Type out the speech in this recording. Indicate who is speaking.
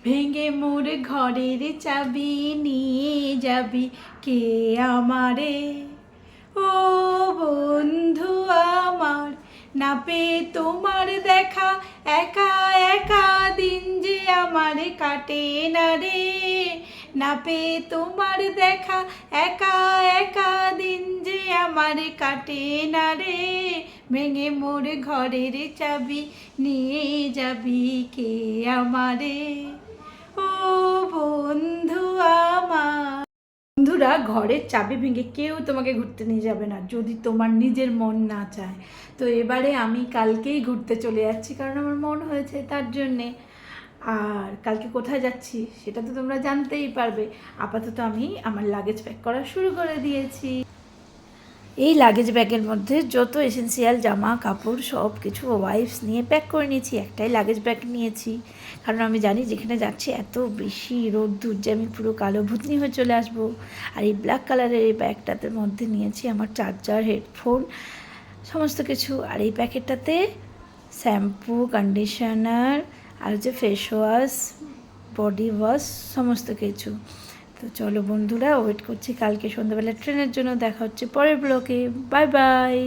Speaker 1: ভেঙে মোর ঘরের চাবি নিয়ে যাবি কে আমারে, ও বন্ধু আমার, না পেয়ে তোমার দেখা একা একা দিন যে আমার কাটে না রে, না পেয়ে তোমার দেখা একা একা দিন যে আমার কাটে না রে, ভেঙে মোর ঘরের চাবি নিয়ে যাবি কে আমারে, ও বন্ধু আমার। বন্ধুরা, ঘরের চাবি ভেঙে কেউ তোমাকে ঘুরতে নিয়ে যাবে না যদি তোমার নিজের মন না চায়। তো এবারে আমি কালকেই ঘুরতে চলে যাচ্ছি, কারণ আমার মন হয়েছে তার জন্যে। আর কালকে কোথায় যাচ্ছি সেটা তো তোমরা জানতেই পারবে। আপাতত আমি আমার লাগেজ প্যাক করা শুরু করে দিয়েছি। এই লাগেজ ব্যাগের মধ্যে যত এসেন্সিয়াল জামা কাপড় সব কিছু ওয়াইপস নিয়ে প্যাক করে নিয়েছি। একটাই লাগেজ ব্যাগ নিয়েছি, কারণ আমি জানি যেখানে যাচ্ছি এত বেশি রোদ্দুর যে আমি পুরো কালো ভূতনি হয়ে চলে আসবো। আর এই ব্ল্যাক কালারের এই ব্যাগটাতে মধ্যে নিয়েছি আমার চার্জার, হেডফোন, সমস্ত কিছু। আর এই প্যাকেটটাতে শ্যাম্পু, কন্ডিশনার আর হচ্ছে ফেস ওয়াশ, বডি ওয়াশ, সমস্ত কিছু। তো চলো বন্ধুরা, ওয়েট করছি কালকে সন্ধ্যাবেলা ট্রেনের জন্য। দেখা হচ্ছে পরের ব্লগে। Bye bye.